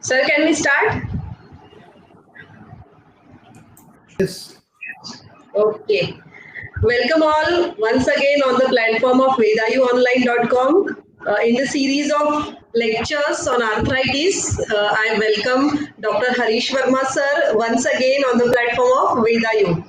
Sir, can we start? Yes. Okay. Welcome all once again on the platform of vedayuonline.com. In the series of lectures on arthritis, I welcome Dr. Harish Verma sir once again on the platform of Vedayu.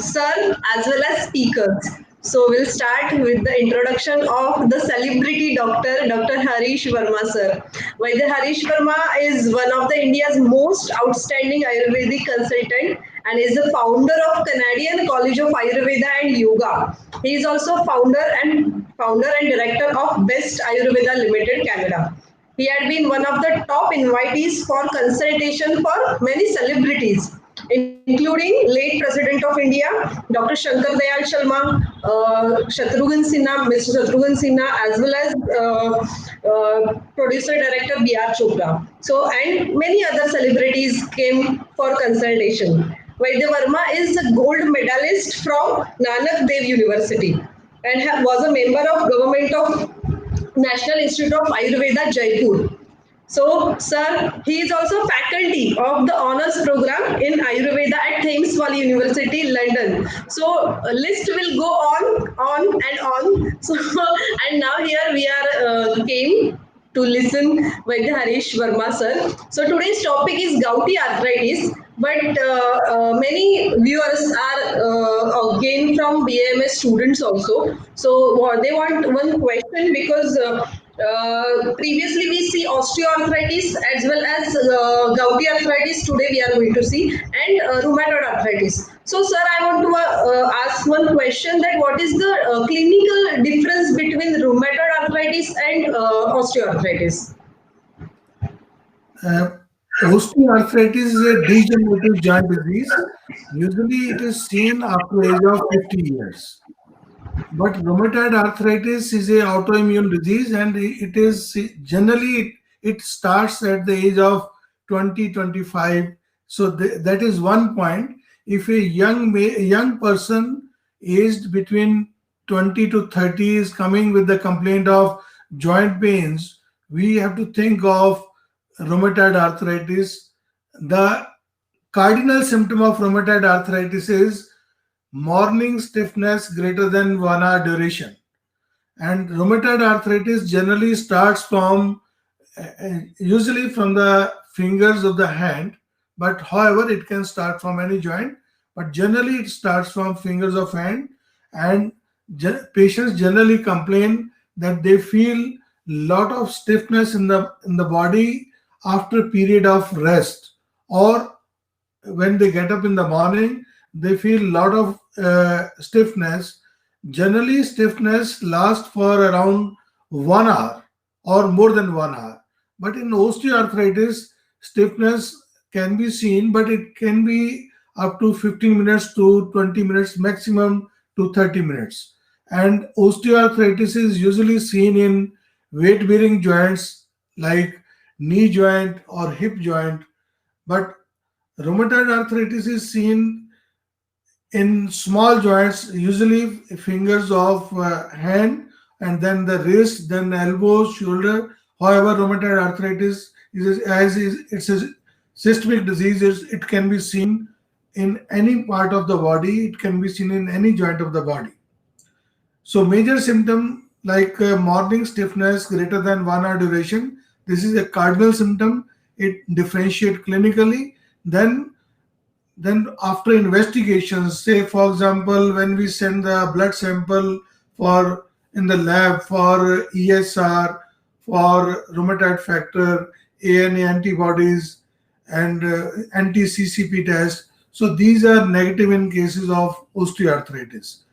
Sir, as well as speakers. So we'll start with the introduction of the celebrity doctor, Dr. Harish Verma sir. Vaidya Harish Verma is one of the India's most outstanding Ayurvedic consultant and is the founder of Canadian College of Ayurveda and Yoga. He is also founder and director of Best Ayurveda Limited Canada. He had been one of the top invitees for consultation for many celebrities, including late President of India, Dr. Shankar Dayal Sharma, Shatrughan Sinha, Mr. Shatrughan Sinha, as well as producer director B.R. Chopra. So, and many other celebrities came for consultation. Vaidya Verma is a gold medalist from Nanak Dev University and was a member of government of National Institute of Ayurveda, Jaipur. So, sir, he is also faculty of the honors program in Ayurveda at Thames Valley University, London. So, list will go on and on. So, and now here we are came to listen Vaidya Harish Verma, sir. So, today's topic is gouty arthritis. But many viewers are again from BAMS students also. So they want one question because previously we see osteoarthritis as well as gouty arthritis. Today we are going to see and rheumatoid arthritis. So sir, I want to ask one question that what is the clinical difference between rheumatoid arthritis and osteoarthritis? Osteoarthritis is a degenerative joint disease. Usually it is seen after age of 50 years. But rheumatoid arthritis is a autoimmune disease and it is generally it starts at the age of 20, 25. So that is one point. If a young person aged between 20 to 30 is coming with the complaint of joint pains, we have to think of rheumatoid arthritis. The cardinal symptom of rheumatoid arthritis is morning stiffness greater than 1 hour duration. And rheumatoid arthritis generally starts from usually from the fingers of the hand, but however it can start from any joint, but generally it starts from fingers of hand. And patients generally complain that they feel lot of stiffness in the body after period of rest, or when they get up in the morning they feel lot of stiffness. Generally stiffness lasts for around 1 hour or more than 1 hour. But in osteoarthritis, stiffness can be seen, but it can be up to 15 minutes to 20 minutes, maximum to 30 minutes. And osteoarthritis is usually seen in weight bearing joints like knee joint or hip joint. But rheumatoid arthritis is seen in small joints, usually fingers of hand, and then the wrist, then the elbow, shoulder. However, rheumatoid arthritis it's a systemic disease. It can be seen in any part of the body. It can be seen in any joint of the body. So major symptom like morning stiffness greater than 1 hour duration. This is a cardinal symptom. It differentiate clinically. Then after investigations, say for example, when we send the blood sample for in the lab for ESR, for rheumatoid factor, ANA antibodies, and anti-CCP test. So these are negative in cases of osteoarthritis.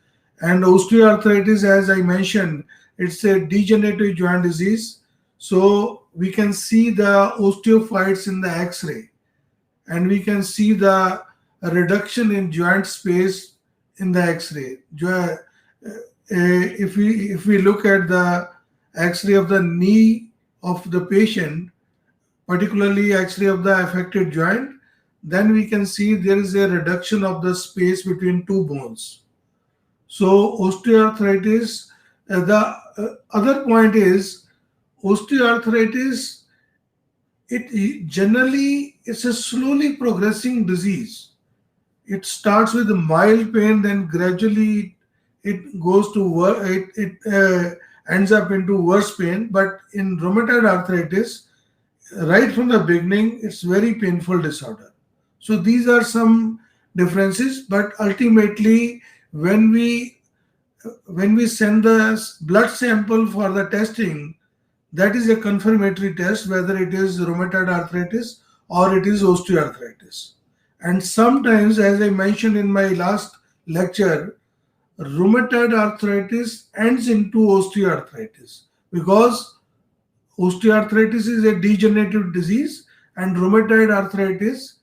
And osteoarthritis, as I mentioned, it's a degenerative joint disease. So we can see the osteophytes in the X-ray, and we can see the reduction in joint space in the X-ray. If we look at the X-ray of the knee of the patient, particularly actually of the affected joint, then we can see there is a reduction of the space between two bones. So osteoarthritis, the other point is osteoarthritis, it generally it's a slowly progressing disease. It starts with a mild pain, then gradually it goes to it ends up into worse pain. But in rheumatoid arthritis, right from the beginning, it's very painful disorder. So these are some differences, but ultimately, when we when we send the blood sample for the testing, that is a confirmatory test whether it is rheumatoid arthritis or it is osteoarthritis. And sometimes, as I mentioned in my last lecture, rheumatoid arthritis ends into osteoarthritis because osteoarthritis is a degenerative disease, and rheumatoid arthritis,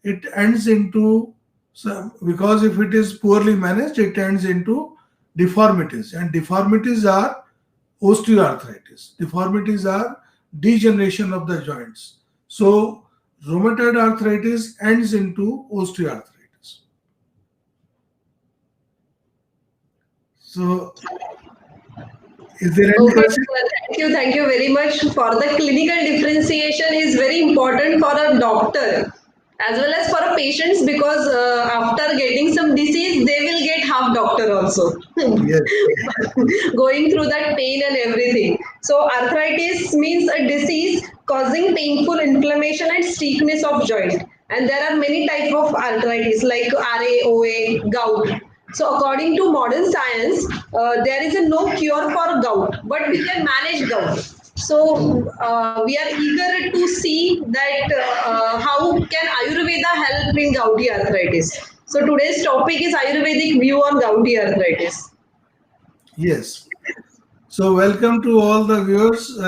it ends into some, because if it is poorly managed, it ends into deformities, and deformities are osteoarthritis. Deformities are degeneration of the joints. So rheumatoid arthritis ends into osteoarthritis. So is there any Okay, question? sir. Thank you very much. For the clinical differentiation is very important for a doctor as well as for a patients, because after getting some disease, they will get half doctor also. Yes. Going through that pain and everything. So arthritis means a disease causing painful inflammation and stiffness of joint. And there are many types of arthritis like RA, OA, gout. So according to modern science, there is a no cure for gout, but we can manage gout. So we are eager to see that how can Ayurveda help in gouty arthritis. So today's topic is Ayurvedic view on gouty arthritis. Yes. So welcome to all the viewers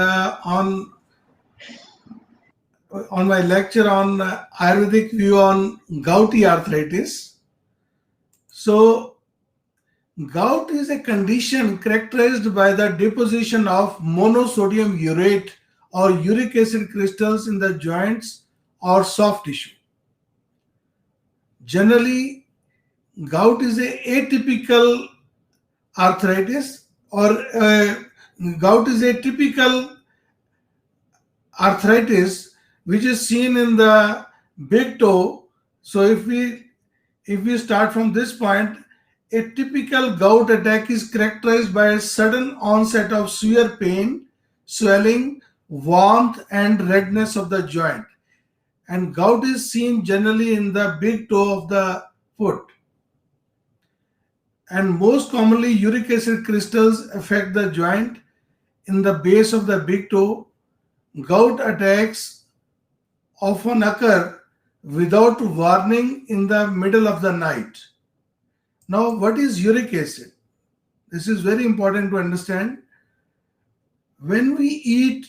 on my lecture on Ayurvedic view on gouty arthritis. So gout is a condition characterized by the deposition of monosodium urate or uric acid crystals in the joints or soft tissue. Generally, gout is a atypical arthritis, or gout is a typical arthritis which is seen in the big toe. So if we start from this point, a typical gout attack is characterized by a sudden onset of severe pain, swelling, warmth, and redness of the joint. And gout is seen generally in the big toe of the foot. And most commonly, uric acid crystals affect the joint in the base of the big toe. Gout attacks often occur without warning in the middle of the night. Now, what is uric acid? This is very important to understand. When we eat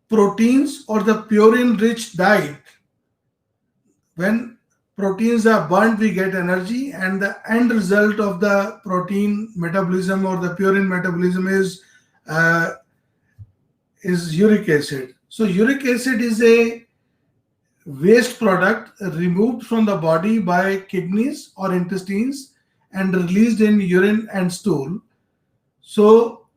proteins or the purine-rich diet, when proteins are burnt, we get energy, and the end result of the protein metabolism or the purine metabolism is uric acid. So uric acid is a waste product removed from the body by kidneys or intestines and released in urine and stool. So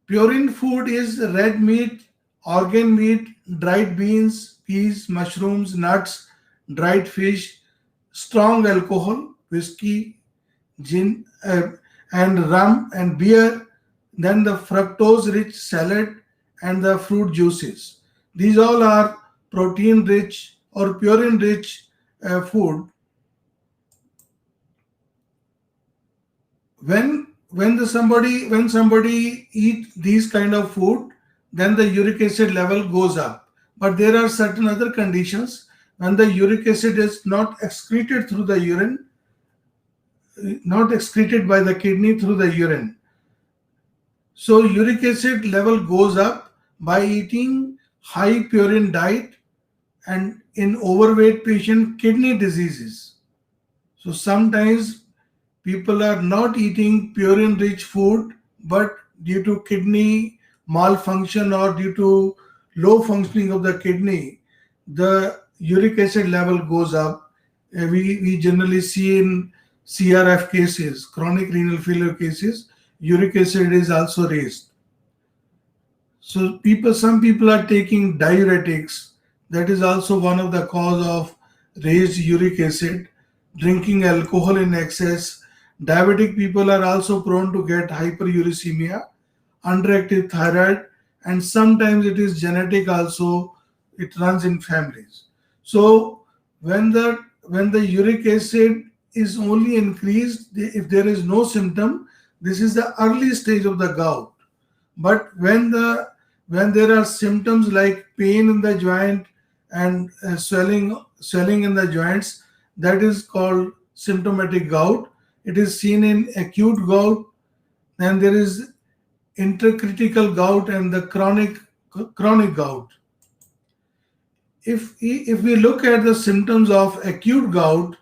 purine food is red meat, organ meat, dried beans, peas, mushrooms, nuts, dried fish, strong alcohol, whiskey, gin, and rum and beer, then the fructose rich salad and the fruit juices. These all are protein rich or purine rich food. When somebody eat these kind of food, then the uric acid level goes up. But there are certain other conditions when the uric acid is not excreted through the urine, not excreted by the kidney through the urine. So uric acid level goes up by eating high purine diet, and in overweight patient, kidney diseases. So sometimes people are not eating purine rich food, but due to kidney malfunction or due to low functioning of the kidney, the uric acid level goes up. We generally see in CRF cases, chronic renal failure cases, uric acid is also raised. So some people are taking diuretics. That is also one of the cause of raised uric acid. Drinking alcohol in excess. Diabetic people are also prone to get hyperuricemia, underactive thyroid, and sometimes it is genetic also. It runs in families. So when the uric acid is only increased if there is no symptom, this is the early stage of the gout. But when there are symptoms like pain in the joint and swelling in the joints, that is called symptomatic gout. It is seen in acute gout. Then there is intercritical gout and the chronic gout. If we look at the symptoms of acute gout,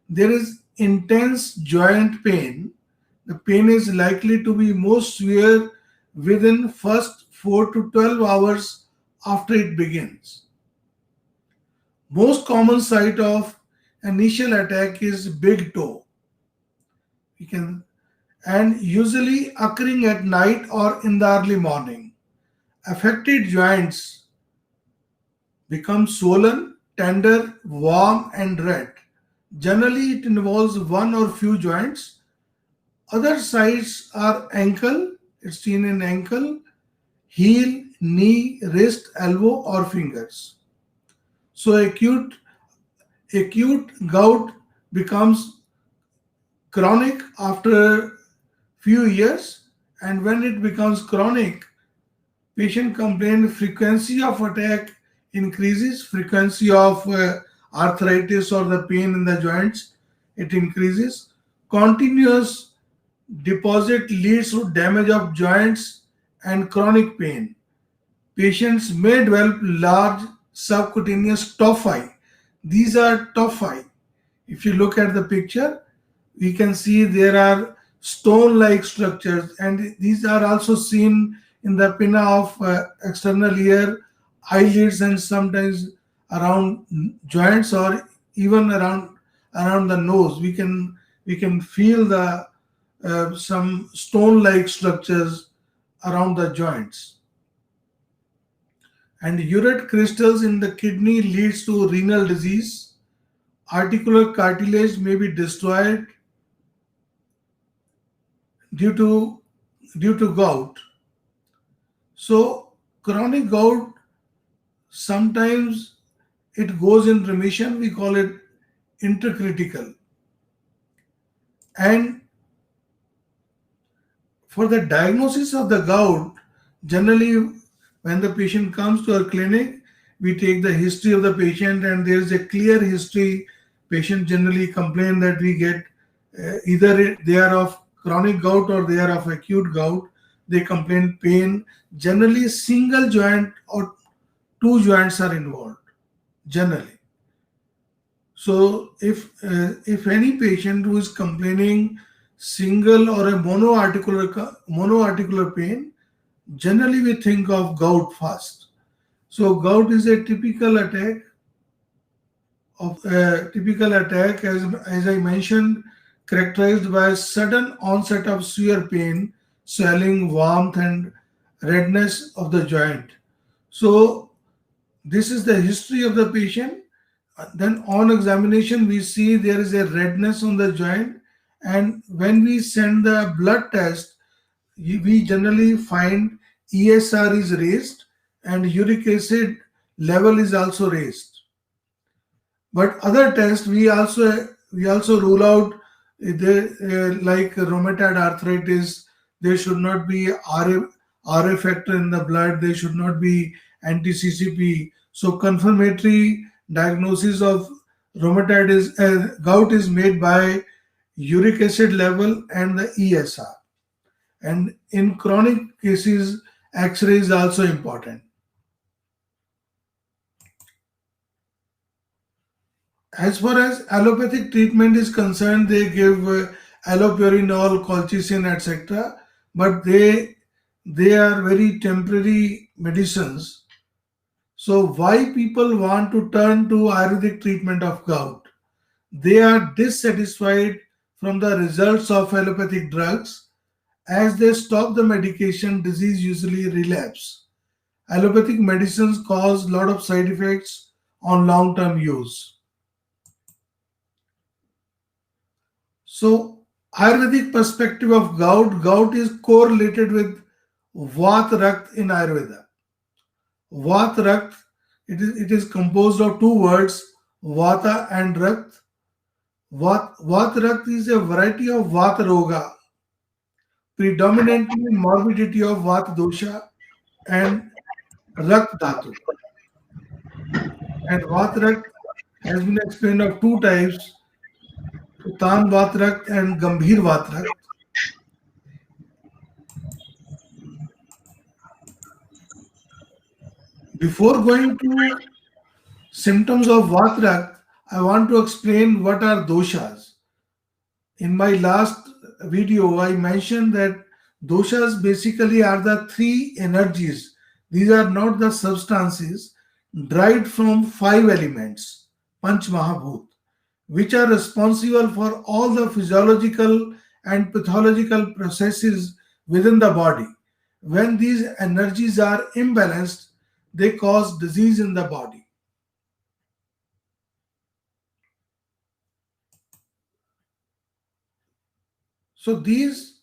there is intense joint pain. The pain is likely to be most severe within first 4 to 12 hours after it begins. Most common site of initial attack is big toe. We can and usually occurring at night or in the early morning. Affected joints become swollen, tender, warm, and red. Generally, it involves one or few joints. Other sites are ankle, it's seen in ankle, heel, knee, wrist, elbow, or fingers. So acute gout becomes chronic after few years, and when it becomes chronic, patient complain frequency of attack increases, frequency of arthritis or the pain in the joints, it increases. Continuous deposit leads to damage of joints and chronic pain. Patients may develop large subcutaneous tophi. These are tophi. If you look at the picture, we can see there are stone-like structures, and these are also seen in the pinna of external ear, eyelids, and sometimes around joints or even around the nose. We can feel the some stone-like structures around the joints. And urate crystals in the kidney leads to renal disease. Articular cartilage may be destroyed due to gout. So chronic gout, sometimes it goes in remission. We call it intercritical. And for the diagnosis of the gout, generally when the patient comes to our clinic, we take the history of the patient, and there is a clear history. Patient generally complain that we get either they are of chronic gout or they are of acute gout. They complain pain. Generally, single joint or two joints are involved. Generally, so if any patient who is complaining single or a monoarticular pain, generally we think of gout first. So gout is a typical attack as I mentioned, characterized by sudden onset of severe pain, swelling, warmth, and redness of the joint. So this is the history of the patient. Then on examination, we see there is a redness on the joint, and when we send the blood test, we generally find ESR is raised and uric acid level is also raised. But other tests we also rule out like rheumatoid arthritis. There should not be RA factor in the blood. There should not be anti-CCP. So confirmatory diagnosis of gout is made by uric acid level and the ESR. And in chronic cases, X-ray is also important. As far as allopathic treatment is concerned, they give allopurinol, colchicine, etc. But they are very temporary medicines. So why people want to turn to Ayurvedic treatment of gout? They are dissatisfied from the results of allopathic drugs. As they stop the medication, disease usually relapse. Allopathic medicines cause a lot of side effects on long-term use. So, Ayurvedic perspective of gout is correlated with Vat Rakt in Ayurveda. Vat Rakt, it is composed of two words, Vata and Rakt. Vat Rakt is a variety of Vata Roga, predominantly morbidity of Vata dosha and Rakt Dhatu. And Vat Rakt has been explained of two types, Utan Vat Rakt and Gambhir Vat Rakt. Before going to symptoms of Vat Rakt, I want to explain what are doshas. In my last video, I mentioned that doshas basically are the three energies. These are not the substances derived from five elements, Panch Mahabhut, which are responsible for all the physiological and pathological processes within the body. When these energies are imbalanced, they cause disease in the body. So these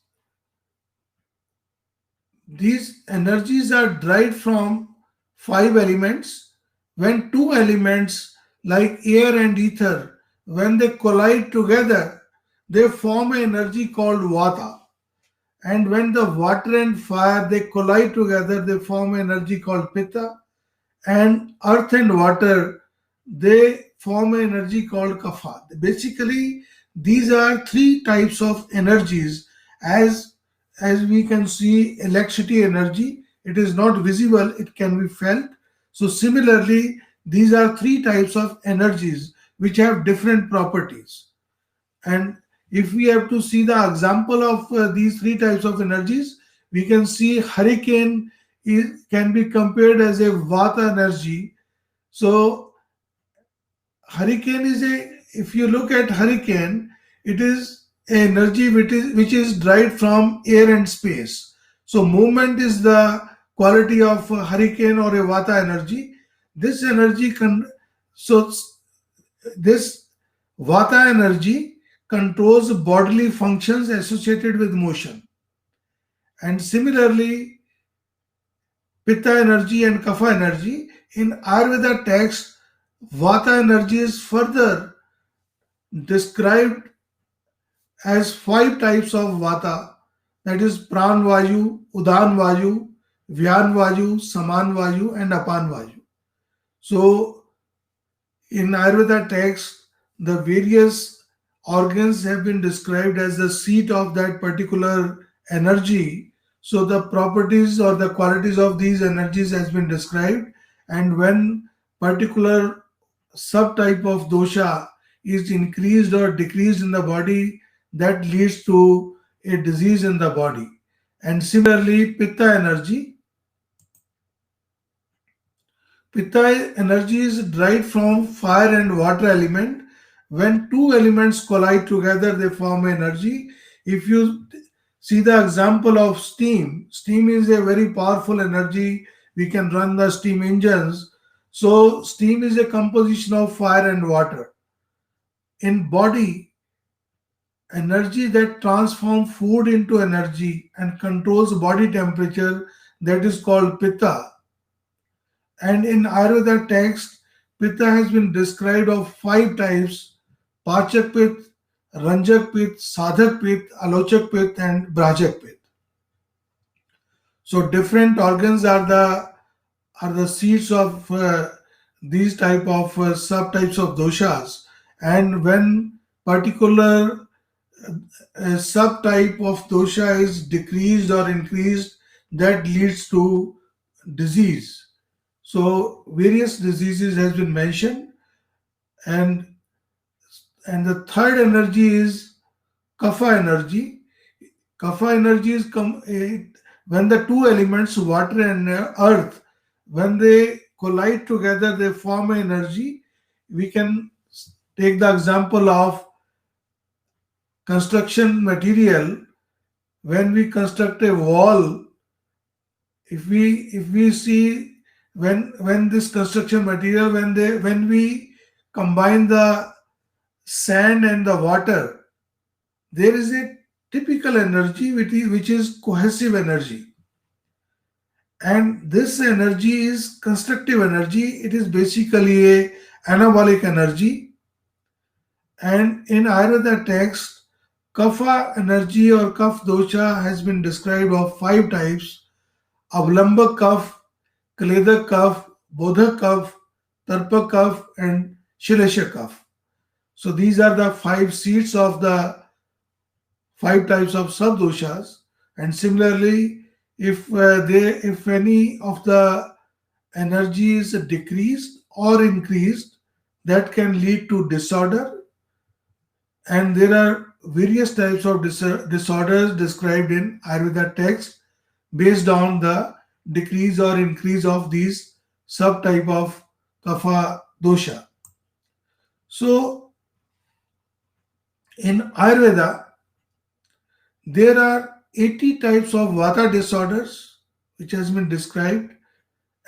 energies are derived from five elements. When two elements like air and ether, when they collide together, they form an energy called vata. And when the water and fire they collide together, they form an energy called pitta. And earth and water they form an energy called kapha. Basically, these are three types of energies. As we can see, electricity energy, it is not visible, it can be felt. So similarly, these are three types of energies which have different properties. And if we have to see the example of these three types of energies, we can see hurricane can be compared as a vata energy. So hurricane is a, if you look at hurricane, it is energy which is derived from air and space. So movement is the quality of a hurricane or a vata energy. This energy can, so this vata energy controls bodily functions associated with motion. And similarly, pitta energy and kapha energy in Ayurveda text, vata energy is further described as five types of vata, that is pran vayu, udan vayu, vyan vayu, saman vayu, and apan vayu. So in Ayurveda text, the various organs have been described as the seat of that particular energy. So the properties or the qualities of these energies has been described, and when particular subtype of dosha is increased or decreased in the body, that leads to a disease in the body. And similarly, pitta energy is derived from fire and water element. When two elements collide together, they form energy. If you see the example of steam is a very powerful energy. We can run the steam engines. So steam is a composition of fire and water. In body, energy that transforms food into energy and controls body temperature, that is called pitta. And in Ayurveda text, pitta has been described of five types: Pachak Pit, Ranjak Pit, Sadhak Pit, Alochak Pit, and Brajak Pit. So different organs are the seats of these type of subtypes of doshas, and when particular subtype of dosha is decreased or increased, that leads to disease. So various diseases has been mentioned, and the third energy is kapha energy. Kapha energy when the two elements, water and earth, when they collide together, they form energy. We can take the example of construction material. When we construct a wall, if we see, when this construction material, when we combine the sand and the water, there is a typical energy which is cohesive energy, and this energy is constructive energy. It is basically a anabolic energy. And in Ayurveda text, kapha energy or kapha dosha has been described of five types: Avlamba Kaf, Kaleda Kaf, Bodha Kaf, Tarpa Kaf, and Shilesha Kaf. So these are the five seats of the five types of subdoshas. And similarly, if any of the energy is decreased or increased, that can lead to disorder. And there are various types of disorders described in Ayurveda text based on the decrease or increase of these subtype of kapha dosha. So in Ayurveda, there are 80 types of vata disorders which has been described,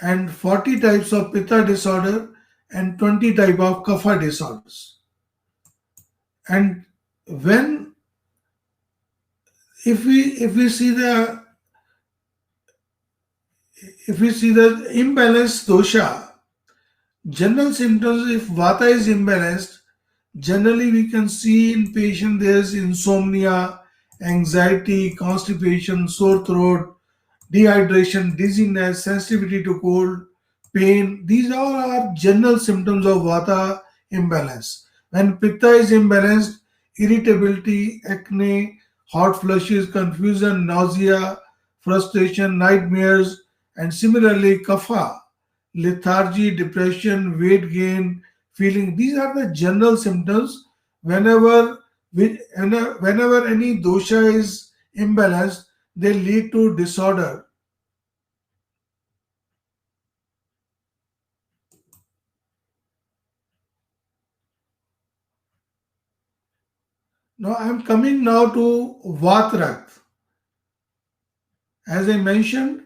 and 40 types of pitta disorder, and 20 type of kapha disorders. And when if we see the imbalanced dosha, general symptoms, if vata is imbalanced, generally we can see in patient there's insomnia, anxiety, constipation, sore throat, dehydration, dizziness, sensitivity to cold, pain. These all are general symptoms of vata imbalance. When pitta is imbalanced, irritability, acne, hot flushes, confusion, nausea, frustration, nightmares, and similarly kapha, lethargy, depression, weight gain, feeling. These are the general symptoms whenever whenever any dosha is imbalanced, they lead to disorder. Now I am coming now to Vatrak. As I mentioned,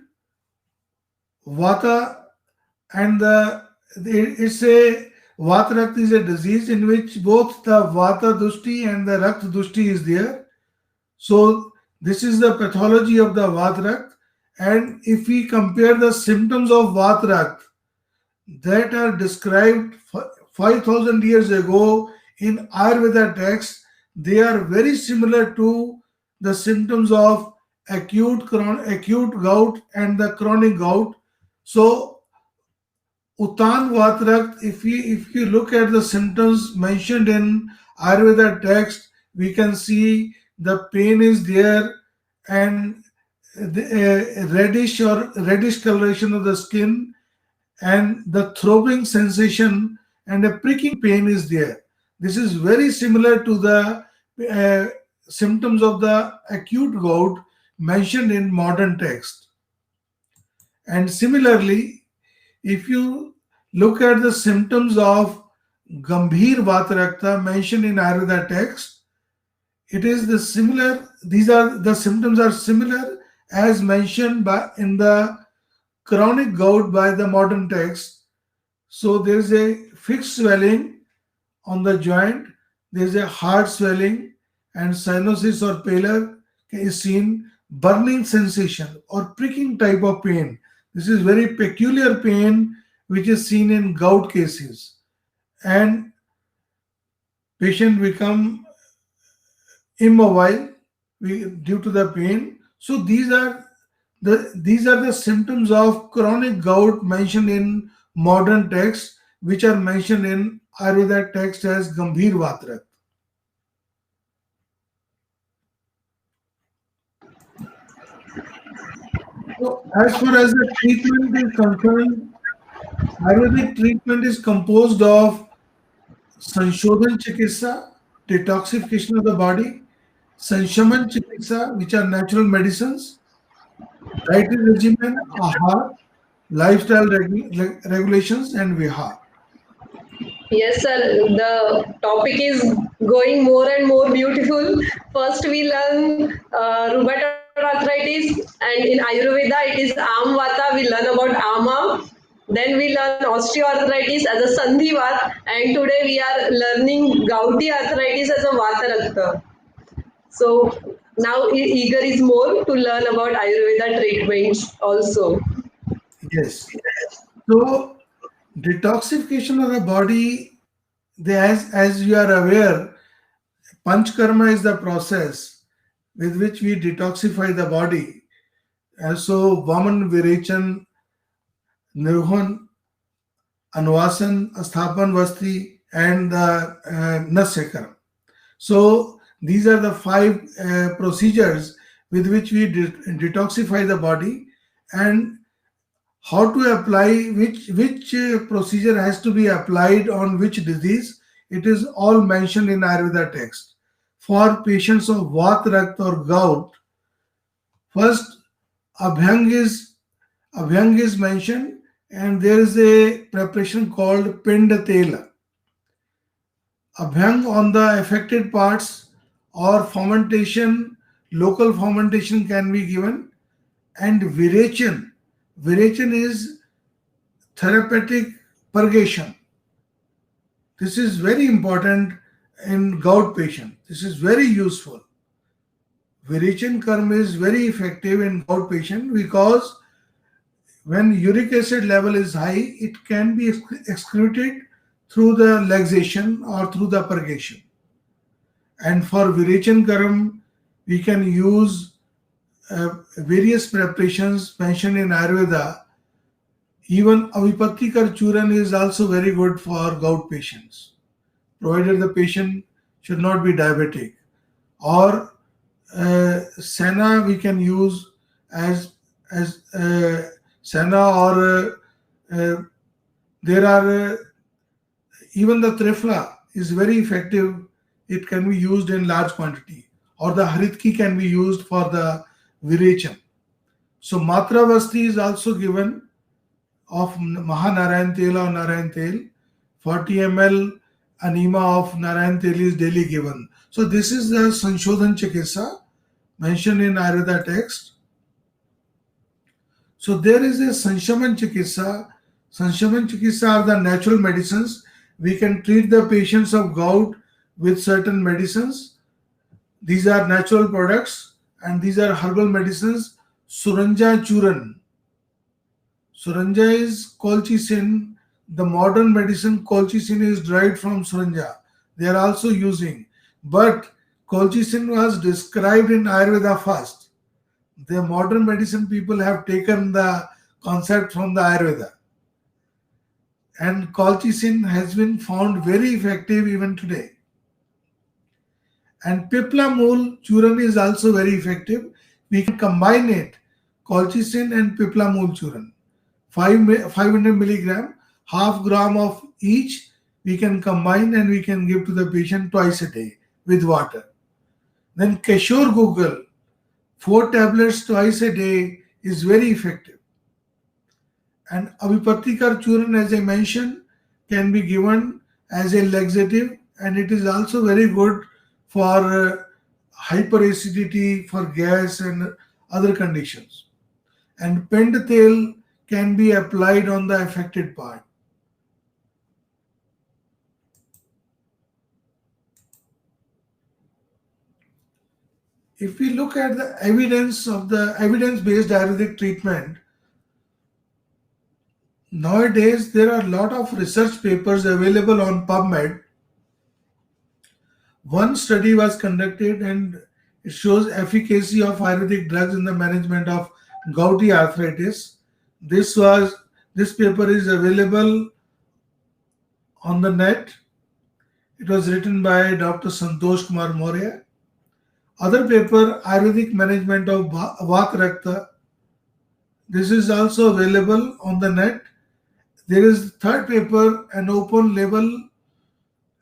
Vata and it's a Vatrak is a disease in which both the Vata Dushti and the Rakt Dushti is there. So this is the pathology of the Vatrak. And if we compare the symptoms of Vatrak that are described 5,000 years ago in Ayurveda text, they are very similar to the symptoms of acute gout and the chronic gout. So Uttan Vatrak, if you look at the symptoms mentioned in Ayurveda text, we can see the pain is there, and the reddish coloration of the skin, and the throbbing sensation and a pricking pain is there. This is very similar to the uh, symptoms of the acute gout mentioned in modern text. And similarly, if you look at the symptoms of Gambhir Vatarakta mentioned in Ayurveda text, it is the similar, these are the symptoms are similar as mentioned in the chronic gout by the modern text. So there is a fixed swelling on the joint, there is a hard swelling, and cyanosis or pallor is seen, burning sensation or pricking type of pain. This is very peculiar pain which is seen in gout cases, and patient become immobile due to the pain. So these are the symptoms of chronic gout mentioned in modern text, which are mentioned in Ayurveda text as Gambhir Vatrak. So as far as the treatment is concerned, Ayurvedic treatment is composed of Sanshodhan Chikitsa, detoxification of the body, Sanshaman Chikitsa, which are natural medicines, dietary regimen, ahar, lifestyle regulations, and Vihar. Yes, sir. The topic is going more and more beautiful. First, we learn rheumatoid arthritis, and in Ayurveda, it is Am Vata. We learn about Ama. Then we learn osteoarthritis as a Sandhivat, and today we are learning gouty arthritis as a Vata Rakta. So now eager is more to learn about Ayurveda treatments also. Yes. So detoxification of the body, as you are aware, Panchkarma is the process with which we detoxify the body. And so Vaman, Virechan, Nirvan, Anvasan, Asthapan, Vasti, and the Nasyakaram. So these are the five procedures with which we detoxify the body, and how to apply which procedure has to be applied on which disease. It is all mentioned in Ayurveda text. For patients of Vat, Rakt or gout, first Abhyang is Abhyang is mentioned, and there is a preparation called Pinda Tela. Abhyang on the affected parts, or fermentation, local fermentation can be given, and Virechan. Virechan is therapeutic purgation. This is very important in gout patient. This is very useful. Virechan karma is very effective in gout patient because when uric acid level is high, it can be excreted through the laxation or through the purgation. And for Virechan karam, we can use various preparations mentioned in Ayurveda. Even Avipattikar Churan is also very good for gout patients, provided the patient should not be diabetic. Or Sena we can use as Sena, or there are even the Trifla is very effective. It can be used in large quantity, or the Haritki can be used for the Virechan. So Matra Vasti is also given of Mahanarayan Tel or Narayan Tel. 40 ml anima of Narayan Tel is daily given. So this is the Sanshodhan Chikitsa mentioned in Ayurveda text. So there is a Sanshaman Chikitsa. Sanshaman Chikitsa are the natural medicines. We can treat the patients of gout with certain medicines. These are natural products, and these are herbal medicines. Suranja Churan. Suranja is colchicine. The modern medicine colchicine is derived from Suranja. They are also using. But colchicine was described in Ayurveda first. The modern medicine people have taken the concept from the Ayurveda. And colchicine has been found very effective even today. And Piplamul Churan is also very effective. We can combine it, colchicine and Piplamul Churan. 500 milligram, half gram of each, we can combine and we can give to the patient twice a day with water. Then Kishore Google, 4 tablets twice a day is very effective. And Avipattikar Churan, as I mentioned, can be given as a laxative, and it is also very good for hyperacidity, for gas and other conditions. And Pendathel can be applied on the affected part. If we look at the evidence of the evidence-based Ayurvedic treatment, nowadays there are a lot of research papers available on PubMed. One study was conducted and it shows efficacy of Ayurvedic drugs in the management of gouty arthritis. This paper is available on the net. It was written by Dr. Santosh Kumar Maurya. Other paper, Ayurvedic management of Vat Rakta. This is also available on the net. There is third paper, an open label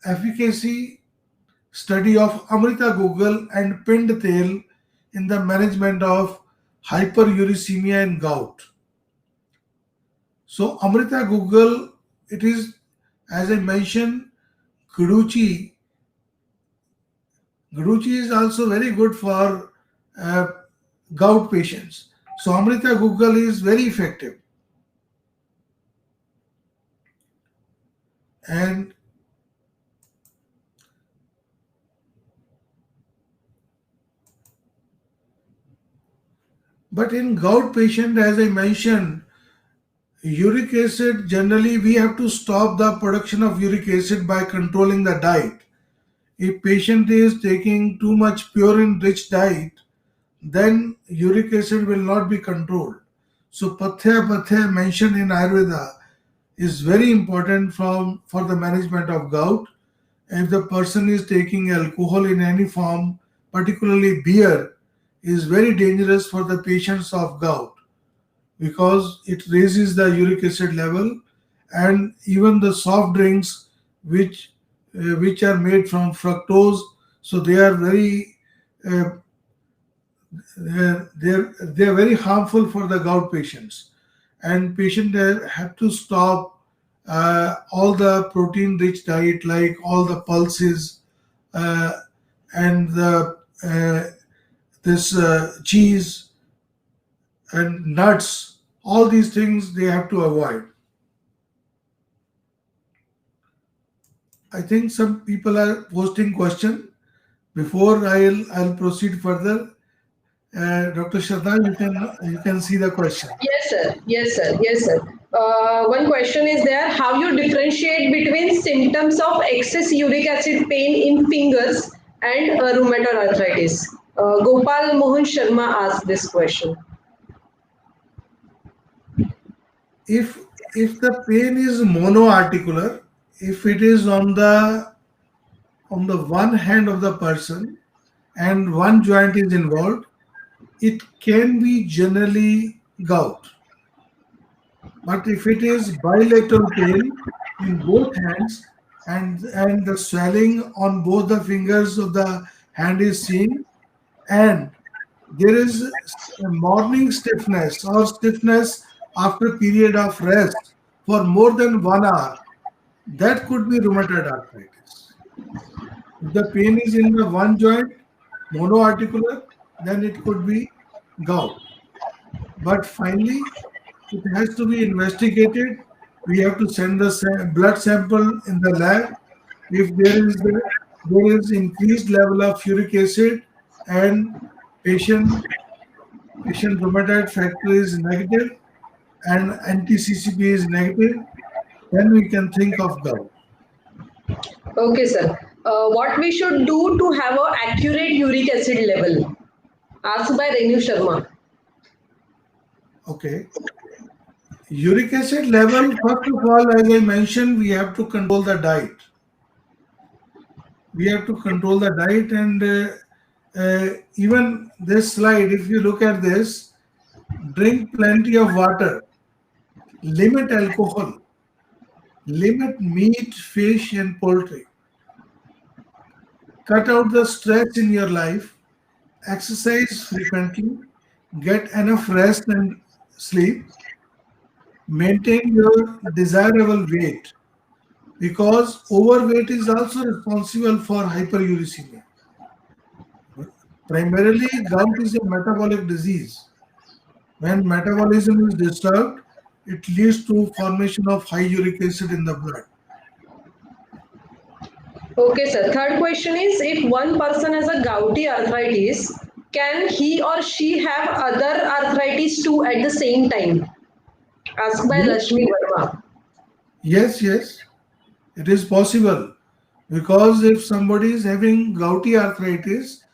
efficacy study of Amrita Google and Pind Tel in the management of hyperuricemia and gout. So Amrita Google, it is, as I mentioned, Guduchi. Guduchi is also very good for uh, gout patients. So Amrita Google is very effective. And but in gout patient, as I mentioned, uric acid, generally we have to stop the production of uric acid by controlling the diet. If patient is taking too much purine rich diet, then uric acid will not be controlled. So Pathya mentioned in Ayurveda is very important for the management of gout. If the person is taking alcohol in any form, particularly beer, is very dangerous for the patients of gout because it raises the uric acid level, and even the soft drinks which are made from fructose, so they are very uh, they're very harmful for the gout patients, and patient have to stop all the protein rich diet like all the pulses uh, and the this cheese and nuts, all these things they have to avoid. I think some people are posting question. Before I'll proceed further, Dr. Shraddha, you can see the question. Yes, sir. Yes, sir. Yes, sir. One question is there: how you differentiate between symptoms of excess uric acid pain in fingers and rheumatoid arthritis? Gopal Mohan Sharma asked this question. If if the pain is monoarticular, if it is on the one hand of the person and one joint is involved, it can be generally gout. But if it is bilateral pain in both hands and the swelling on both the fingers of the hand is seen, and there is a morning stiffness or stiffness after period of rest for more than 1 hour, that could be rheumatoid arthritis. If the pain is in the one joint, monoarticular, then it could be gout. But finally, it has to be investigated. We have to send the blood sample in the lab. If there is increased level of uric acid and patient rheumatoid factor is negative and anti-CCP is negative, then we can think of gout. Okay, sir. What we should do to have a accurate uric acid level? Asked by Renu Sharma. Okay. Uric acid level, first of all, as I mentioned, we have to control the diet. We have to control the diet, and even this slide, if you look at this, drink plenty of water, limit alcohol, limit meat, fish, and poultry, cut out the stress in your life, exercise frequently, get enough rest and sleep, maintain your desirable weight, because overweight is also responsible for hyperuricemia. Primarily, gout is a metabolic disease. When metabolism is disturbed, it leads to formation of high uric acid in the blood. Okay, sir. Third question is, if one person has a gouty arthritis, can he or she have other arthritis too at the same time? Asked by Yes, Rashmi Verma. yes, it is possible, because if somebody is having gouty arthritis,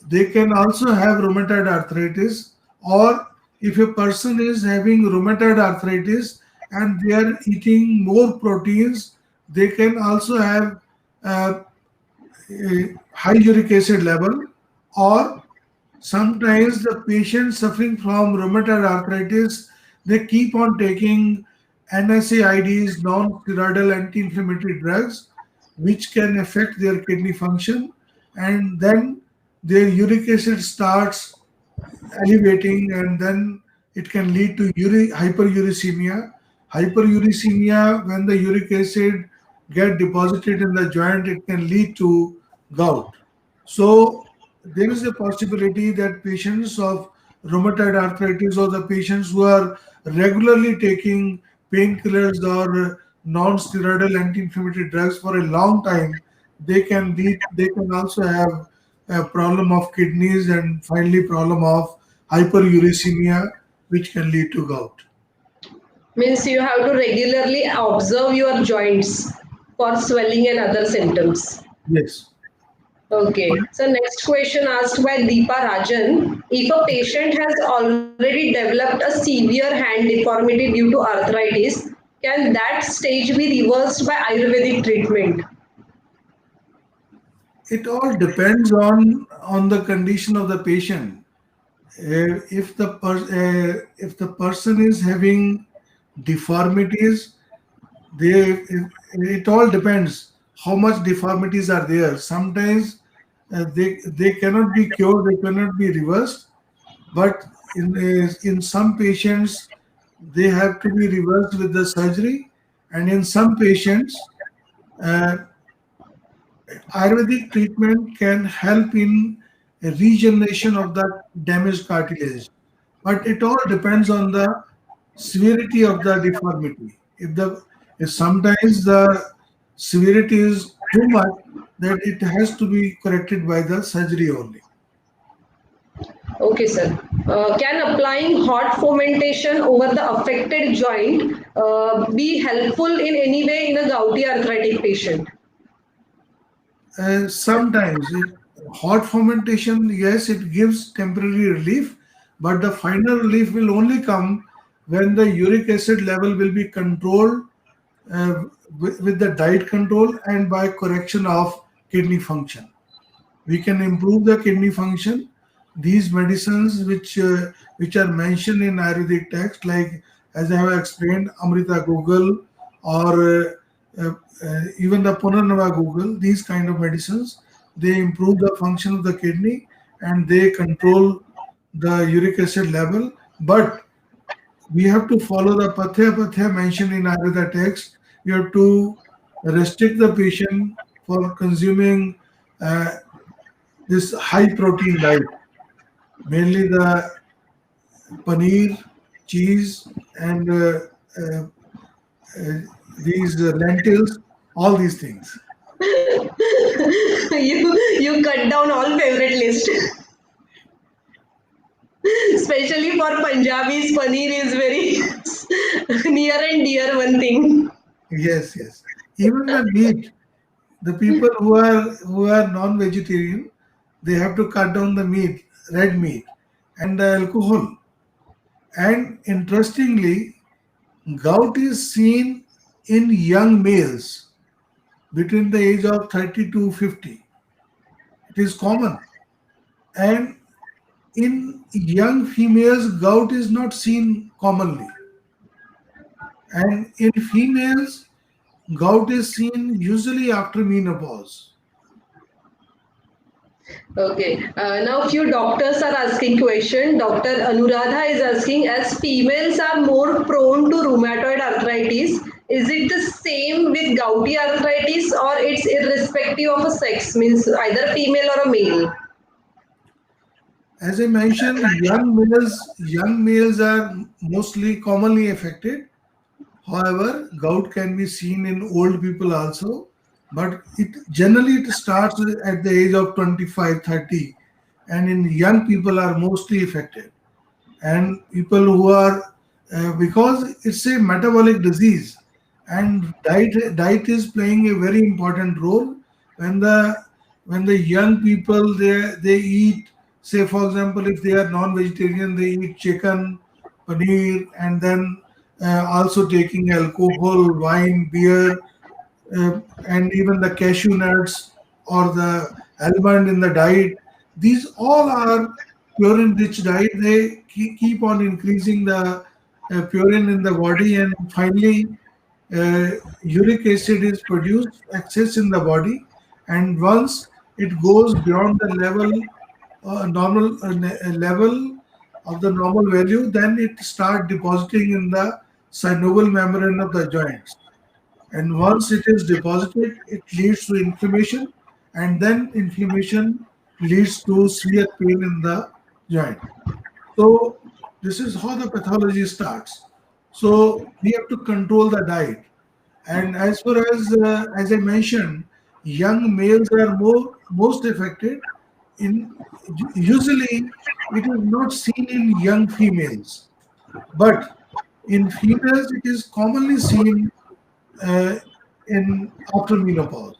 they can also have rheumatoid arthritis, or if a person is having rheumatoid arthritis and they are eating more proteins, they can also have uh, a high uric acid level, or sometimes the patient suffering from rheumatoid arthritis, they keep on taking NSAIDs, non-steroidal anti-inflammatory drugs, which can affect their kidney function, and then their uric acid starts elevating, and then it can lead to hyperuricemia, Hyperuricemia, when the uric acid get deposited in the joint, it can lead to gout. So there is a possibility that patients of rheumatoid arthritis or the patients who are regularly taking painkillers or non-steroidal anti-inflammatory drugs for a long time, they can also have a problem of kidneys and finally problem of hyperuricemia, which can lead to gout. Means you have to regularly observe your joints for swelling and other symptoms. Yes. Okay. So next question asked by Deepa Rajan. If a patient has already developed a severe hand deformity due to arthritis, can that stage be reversed by Ayurvedic treatment? It all depends on the condition of the patient. If the person is having deformities, it all depends how much deformities are there. Sometimes they cannot be cured, they cannot be reversed, but in some patients they have to be reversed with the surgery, and in some patients uh, Ayurvedic treatment can help in regeneration of the damaged cartilage, but it all depends on the severity of the deformity. If sometimes the severity is too much, that it has to be corrected by the surgery only. Okay, sir. Can applying hot fomentation over the affected joint be helpful in any way in a gouty arthritic patient? Sometimes hot fermentation, yes, it gives temporary relief, but the final relief will only come when the uric acid level will be controlled uh, with the diet control and by correction of kidney function. We can improve the kidney function. These medicines, which are mentioned in Ayurvedic text, like as I have explained, Amrita Google or even the Punarnava Google, these kind of medicines, they improve the function of the kidney and they control the uric acid level. But we have to follow the pathya mentioned in Ayurveda text. We have to restrict the patient for consuming uh, this high protein diet, mainly the paneer, cheese, and uh, uh, these lentils, all these things. You cut down all favorite list. Especially for Punjabis, paneer is very near and dear one thing. Yes, yes. Even the meat, the people who are non-vegetarian, they have to cut down the meat, red meat, and the alcohol. And interestingly, gout is seen in young males between the age of 30 to 50. It is common. And in young females, gout is not seen commonly. And in females, gout is seen usually after menopause. Okay. Now few doctors are asking question. Dr. Anuradha is asking, as females are more prone to rheumatoid arthritis, is it the same with gouty arthritis or it's irrespective of a sex, means either female or a male? As I mentioned, young males are mostly commonly affected. However, gout can be seen in old people also, but it starts at the age of 25, 30, and in young people are mostly affected. And people who are because it's a metabolic disease, and diet is playing a very important role. when the when the young people they eat, say for example, if they are non-vegetarian, they eat chicken, paneer, and then also taking alcohol, wine, beer, and even the cashew nuts or the almond in the diet. These all are purine rich diet. They keep on increasing the purine in the body, and finally uh, uric acid is produced excess in the body, and once it goes beyond the level of the normal value, then it start depositing in the synovial membrane of the joints. And once it is deposited, it leads to inflammation, and then inflammation leads to severe pain in the joint. So this is how the pathology starts. So we have to control the diet. And as far as I mentioned, young males are most affected. In usually, it is not seen in young females, but in females, it is commonly seen uh, in after menopause.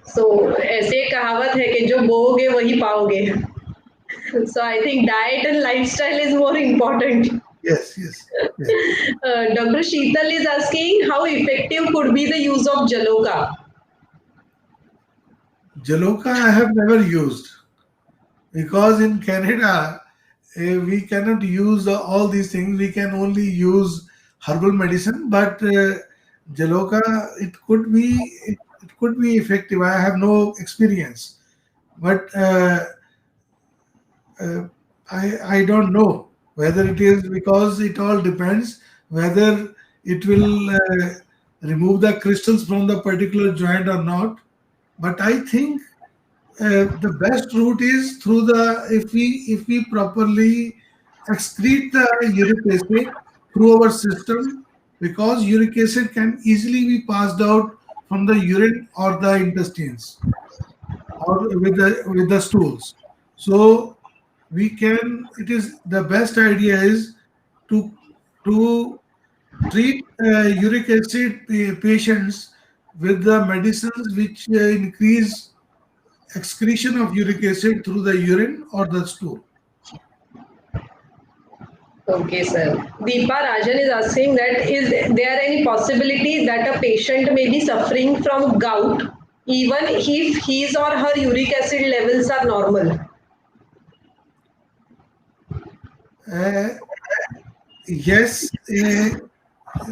So ऐसे एक कहावत है कि जो बोओगे वही पाओगे. So I think diet and lifestyle is more important. Yes, yes, yes. Dr. Sheetal is asking how effective could be the use of Jaloka. Jaloka I have never used because in Canada we cannot use all these things. We can only use herbal medicine, but Jaloka it could be effective. I have no experience, but I don't know whether it is because it all depends whether it will remove the crystals from the particular joint or not. But I think the best route is through the if we properly excrete the uric acid through our system, because uric acid can easily be passed out from the urine or the intestines or with the stools. So we can, it is the best idea is to to treat uric acid patients with the medicines which increase excretion of uric acid through the urine or the stool. Okay, sir. Deepa Rajan is asking that is there any possibility that a patient may be suffering from gout even if his or her uric acid levels are normal? Yes,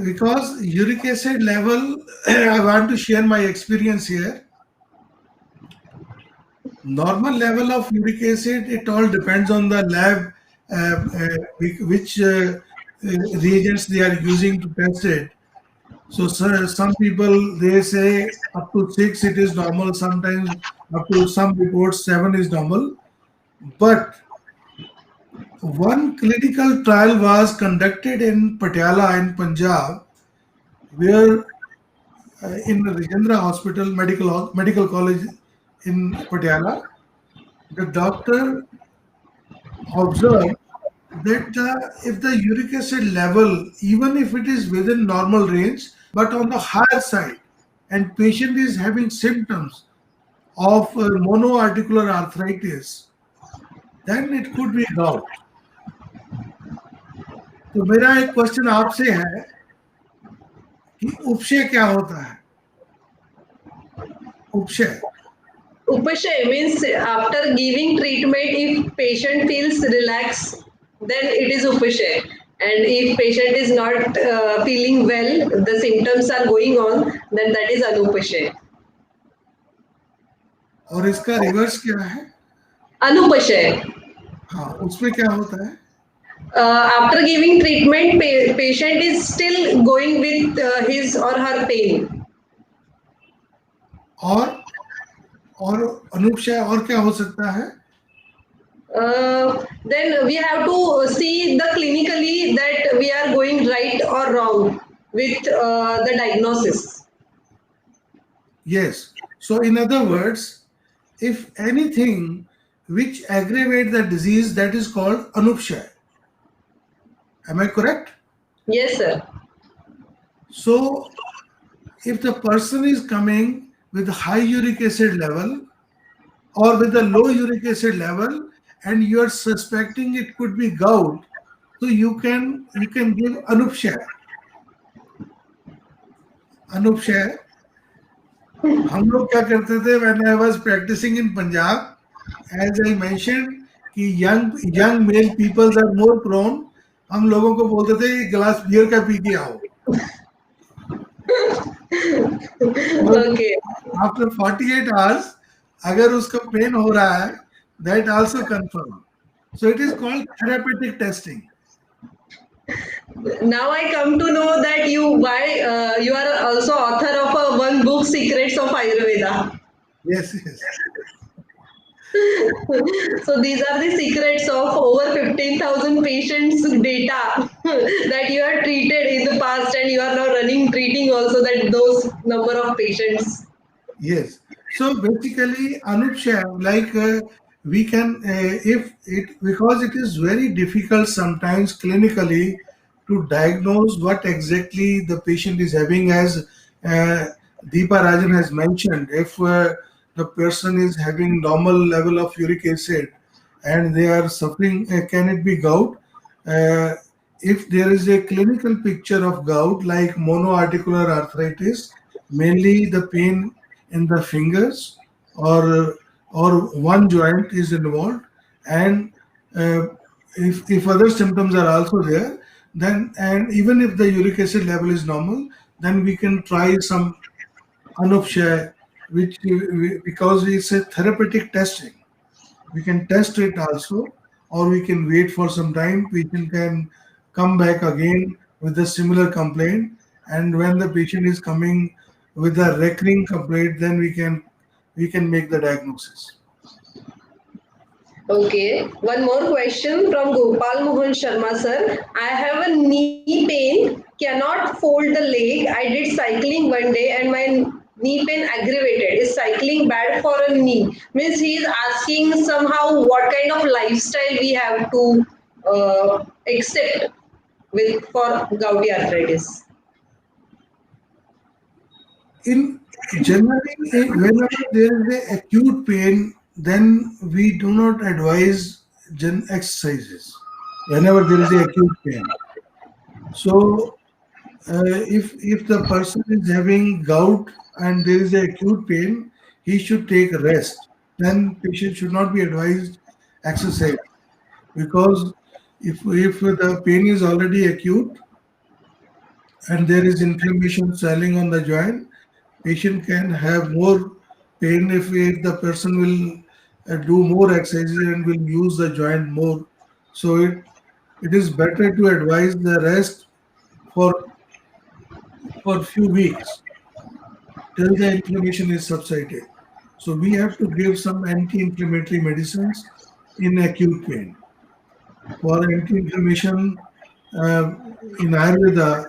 because uric acid level, I want to share my experience here. Normal level of uric acid, it all depends on the lab, which reagents they are using to test it. So some people they say up to 6 it is normal. Sometimes up to some reports 7 is normal. But one clinical trial was conducted in Patiala in Punjab, where in Rajendra Hospital Medical College in Patiala, the doctor observed that if the uric acid level, even if it is within normal range, but on the higher side, and patient is having symptoms of monoarticular arthritis, then it could be gout. तो मेरा एक question आपसे है कि उपशय क्या होता है? उपशय Upashay means after giving treatment, if patient feels relaxed, then it is upashay. And if patient is not feeling well, the symptoms are going on, then that is anupashay. और इसका रिवर्स क्या है? Anupashay. हाँ, उसमें क्या होता है? After giving treatment, patient is still going with his or her pain. और अनुपशय और क्या हो सकता है? Then we have to see the clinically that we are going right or wrong with the diagnosis. Yes. So in other words, if anything which aggravate the disease, that is called anupshay. Am I correct? Yes, sir. So if the person is coming with high uric acid level or with a low uric acid level and you are suspecting it could be gout, so you can give anupshay. Anupshay. हम लोग क्या करते थे when I was practicing in Punjab, as I mentioned कि young male people are more prone, हम लोगों को बोलते थे एक गिलास बियर का पी के आओ. Okay. After 48 hours, अगर उसका पेन हो रहा है, that also confirm. So it is called therapeutic testing. Now I come to know that you are also author of one book, Secrets of Ayurveda. Yes, yes. So these are the secrets of over 15,000 patients data that you are treated in the past, and you are now running treating also that those number of patients. Yes. So basically, Anup Shah, like we can, if it, because it is very difficult sometimes clinically to diagnose what exactly the patient is having, as uh, Deepa Rajan has mentioned. If the person is having normal level of uric acid and they are suffering, can it be gout? Uh, if there is a clinical picture of gout like monoarticular arthritis, mainly the pain in the fingers or one joint is involved, and uh, if other symptoms are also there, then, and even if the uric acid level is normal, then we can try some anupsha, which because it's a therapeutic testing, we can test it also, or we can wait for some time. Patient can come back again with a similar complaint, and when the patient is coming with a recurring complaint, then we can make the diagnosis. Okay, one more question from Gopal Mohan Sharma sir. I have a knee pain, cannot fold the leg. I did cycling one day and my knee pain aggravated. Is cycling bad for a knee? Means he is asking somehow what kind of lifestyle we have to accept with for gouty arthritis. In generally, whenever there is a acute pain, then we do not advise exercises. Whenever there is a acute pain, so if the person is having gout and there is a acute pain, he should take rest. Then patient should not be advised exercise, because if the pain is already acute and there is inflammation swelling on the joint, patient can have more pain if the person will do more exercises and will use the joint more. So it is better to advise the rest for few weeks till the inflammation is subsided. So we have to give some anti-inflammatory medicines in acute pain. For anti-inflammation, uh, in Ayurveda,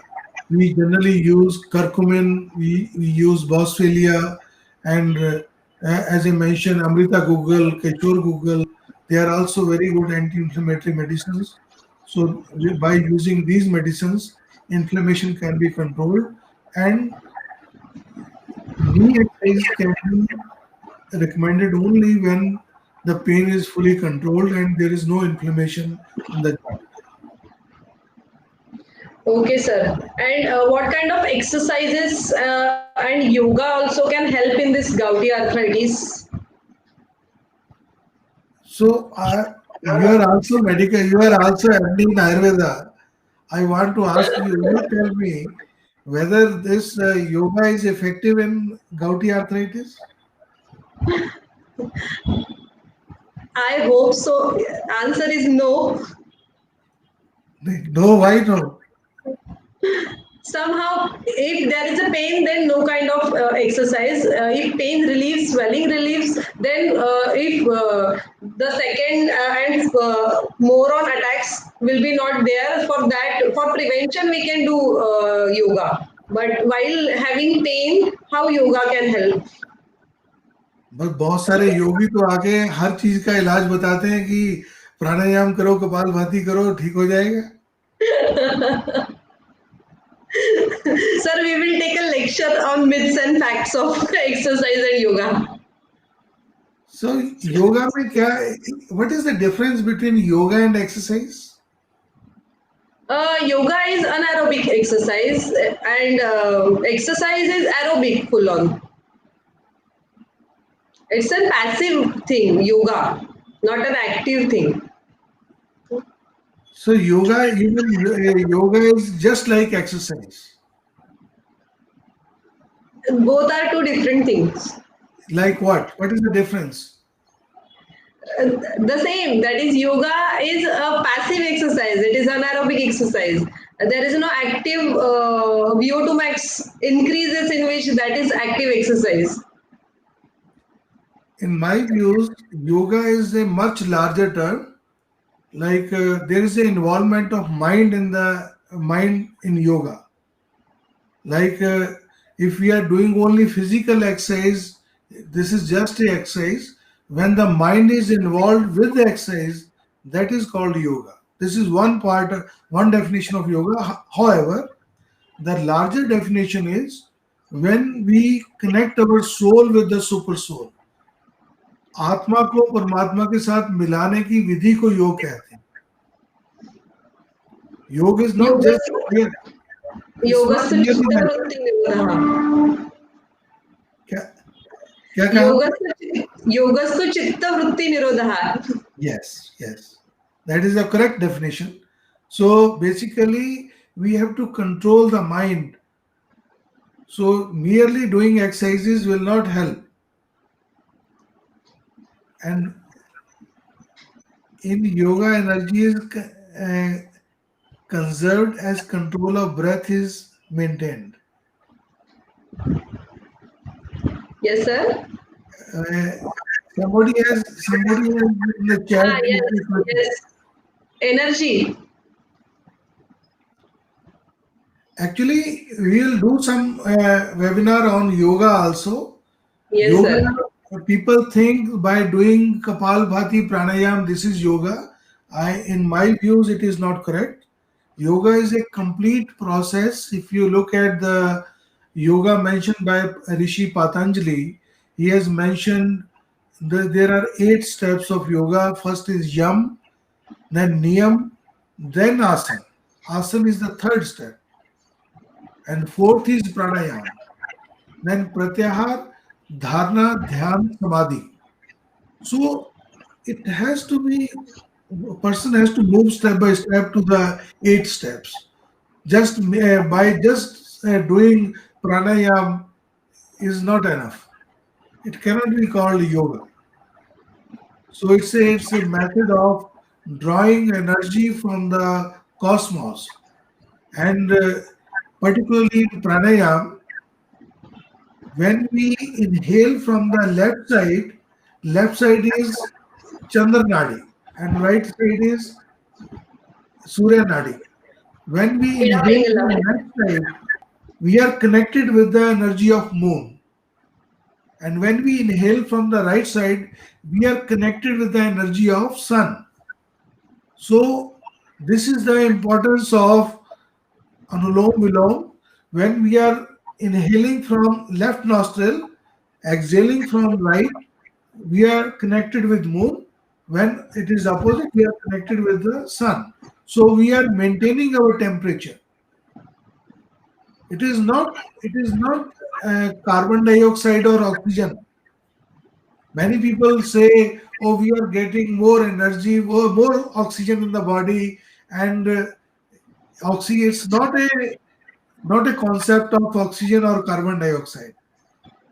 we generally use curcumin, we use boswellia, and as I mentioned, Amrita Google, Kachor Google, they are also very good anti-inflammatory medicines. So by using these medicines, inflammation can be controlled, and knee exercise can be recommended only when the pain is fully controlled and there is no inflammation in the joint. Okay, sir. And what kind of exercises and yoga also can help in this gouty arthritis? So you are also medical, you are also MD in Ayurveda. I want to ask you, you tell me whether this yoga is effective in gouty arthritis? I hope so. Answer is no. No, why no? Somehow, if there is a pain, then no kind of exercise. If pain relieves, swelling relieves, then if the second and more on attacks will be not there, for that, for prevention, we can do yoga. But while having pain, how yoga can help? बस बहुत सारे योगी तो आके हर चीज का इलाज बताते हैं कि प्राणायाम करो, कपाल भाती करो, ठीक हो जाएगा. Sir, we will take a lecture on myths and facts of exercise and yoga. So yoga में क्या, what is the difference between yoga and exercise? Yoga is anaerobic exercise, and exercise is aerobic full on. It's a passive thing, yoga, not an active thing. So yoga is just like exercise. Both are two different things. Like what? What is the difference? The same, that is, yoga is a passive exercise, it is anaerobic exercise. There is no active VO2 max increases in which that is active exercise. In my views, yoga is a much larger term. Like there is an involvement of mind in the mind in yoga. Like if we are doing only physical exercise, this is just a exercise. When the mind is involved with the exercise, that is called yoga. This is one part, one definition of yoga. However, the larger definition is when we connect our soul with the super soul. आत्मा को परमात्मा के साथ मिलाने की विधि को योग कहते हैं. योग is not just योगस्तु चित्तवृत्ति निरोधः. क्या कहा? योगस्तु चित्तवृत्ति निरोधः. Yes, yes. That is the correct definition. So basically, we have to control the mind. So merely doing exercises will not help. And in yoga, energy is conserved as control of breath is maintained. Yes, sir. Somebody has in the chat. Yes. Energy. Actually, we will do some webinar on yoga also. Yes, yoga, sir. People think by doing Kapalbhati pranayam, this is yoga. In my views, it is not correct. Yoga is a complete process. If you look at the yoga mentioned by Rishi Patanjali, he has mentioned that there are 8 steps of yoga. First is yam, then niyam, then asana. Asana is the 3rd step. And 4th is pranayam. Then pratyahar, dharana, dhyan, samadhi. So it has to be, a person has to move step by step to the 8 steps. Just by doing pranayam is not enough. It cannot be called yoga. So it's a method of drawing energy from the cosmos. And particularly in pranayam, when we inhale from the left side is Chandra Nadi and right side is Surya Nadi. When we inhale from the left side, we are connected with the energy of moon. And when we inhale from the right side, we are connected with the energy of sun. So this is the importance of Anulom Vilom. When we are inhaling from left nostril, exhaling from right, we are connected with moon. When it is opposite, we are connected with the sun. So we are maintaining our temperature. It is not carbon dioxide or oxygen. Many people say, oh, we are getting more energy, more oxygen in the body, and oxygen is not a concept of oxygen or carbon dioxide.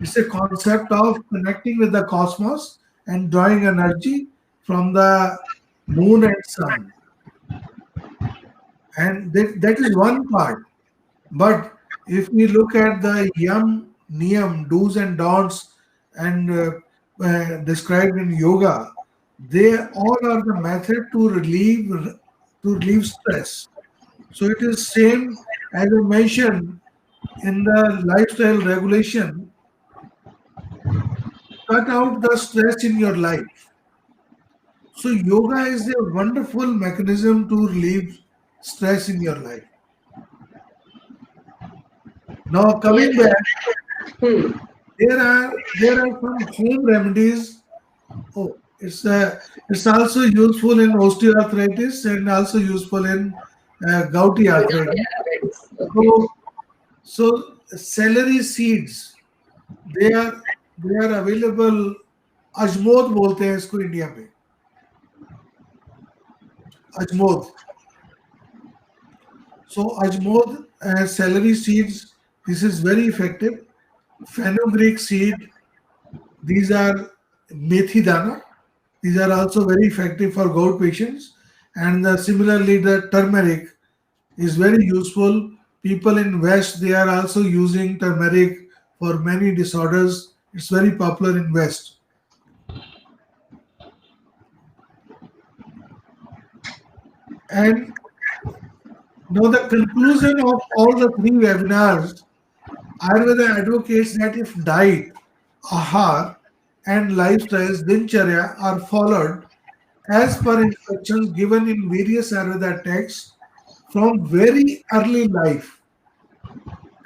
It's a concept of connecting with the cosmos and drawing energy from the moon and sun. And that is one part. But if we look at the yam, niyam, do's and don'ts, and described in yoga, they all are the method to relieve stress. So it is same as I mentioned in the lifestyle regulation. Cut out the stress in your life. So yoga is a wonderful mechanism to relieve stress in your life. Now coming back, there are some home remedies. Oh, it's also useful in osteoarthritis and also useful in gouty arthritis. So celery seeds, they are available. अजमोद बोलते हैं इसको India में. अजमोद. So ajmod celery seeds, this is very effective. Fenugreek seed, these are methi dana. These are also very effective for gout patients. And similarly, the turmeric is very useful. People in West, they are also using turmeric for many disorders. It's very popular in West. And now the conclusion of all the three webinars, Ayurveda advocates that if diet, ahar, and lifestyles, dincharya are followed as per instructions given in various Ayurveda texts from very early life,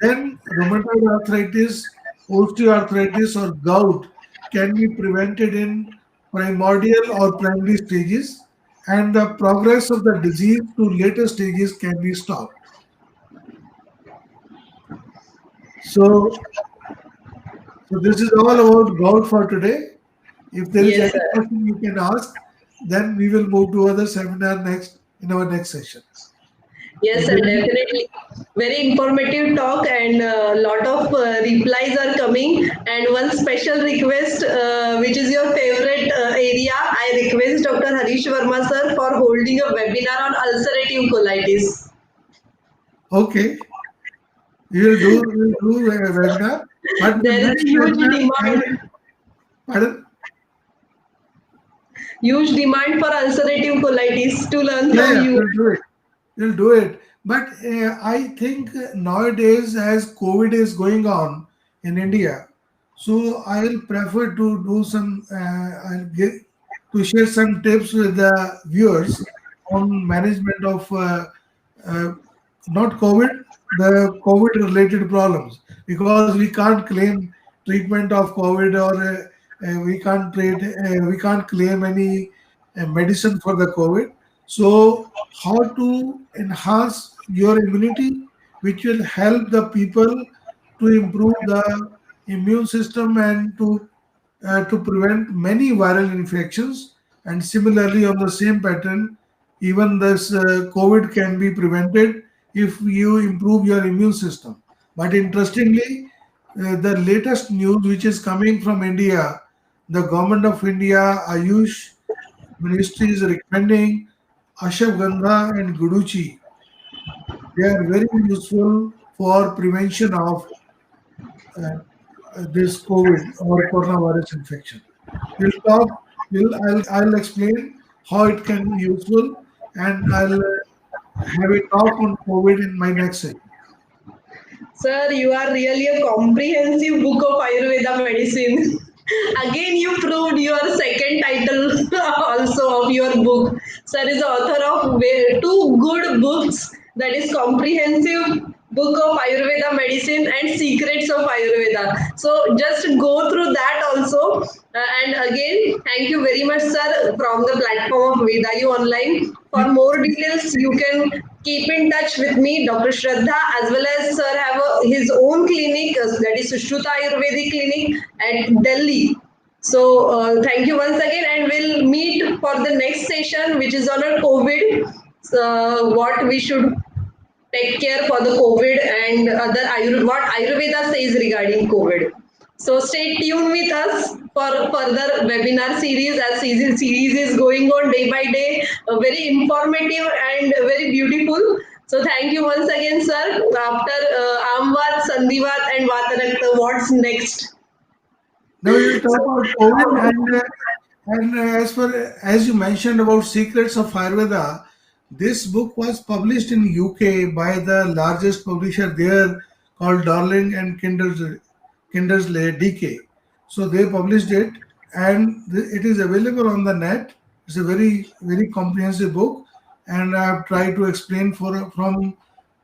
then rheumatoid arthritis, osteoarthritis, or gout can be prevented in primordial or primary stages, and the progress of the disease to later stages can be stopped. So, so this is all about gout for today. If there is Yes, any sir. question you can ask, then we will move to other seminar next in our next session. Yes, Is sir, there any? definitely. Very informative talk, and a lot of replies are coming. And one special request, which is your favorite area, I request Dr. Harish Verma sir for holding a webinar on ulcerative colitis. Okay, we will do a webinar, but the There is next a huge webinar, demand, pardon? huge demand for ulcerative colitis to learn Yeah, from yeah, you. we'll do it. We'll do it. But I think nowadays, as COVID is going on in India, so I'll prefer to do some. I'll get to share some tips with the viewers on management of uh, not COVID, the COVID related problems, because we can't claim treatment of COVID, or we can't claim any medicine for the COVID. So how to enhance your immunity, which will help the people to improve the immune system and to prevent many viral infections. And similarly, on the same pattern, even this COVID can be prevented if you improve your immune system. But interestingly, the latest news which is coming from India, the government of India, Ayush Ministry is recommending ashwagandha and guduchi. They are very useful for prevention of this COVID or coronavirus infection. We'll talk. I'll explain how it can be useful, and I'll have a talk on COVID in my next session. Sir, you are really a comprehensive book of Ayurveda medicine. Again, you proved your second title also of your book. Sir is the author of two good books, that is comprehensive book of Ayurveda medicine and secrets of Ayurveda. So just go through that also. And again, thank you very much, sir, from the platform of Vedayu Online. For more details, you can keep in touch with me, Dr. Shraddha, as well as sir have his own clinic, that is Sushruta Ayurvedic Clinic at Delhi. So thank you once again, and we'll meet for the next session, which is on a COVID. What we should take care for the COVID and other what Ayurveda says regarding COVID. So stay tuned with us for further webinar series, as series is going on day by day. Very informative and very beautiful. So thank you once again, sir. After Amvat, Sandivat, and Vatanakta, what's next? Now we will talk about COVID, and as you mentioned about secrets of Ayurveda, this book was published in UK by the largest publisher there, called Darling and Kindersley DK. So they published it, and it is available on the net. It's a very comprehensive book, and I have tried to explain from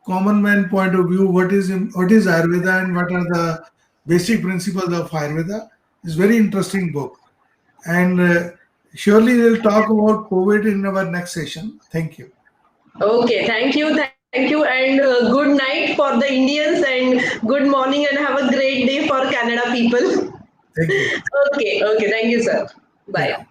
common man point of view what is Ayurveda and what are the basic principles of Ayurveda. It's very interesting book, and surely we'll talk about COVID in our next session. Thank you. Okay, thank you, and good night for the Indians, and good morning, and have a great day for Canada people. Thank you. Okay, okay, thank you, sir. Thank Bye. you.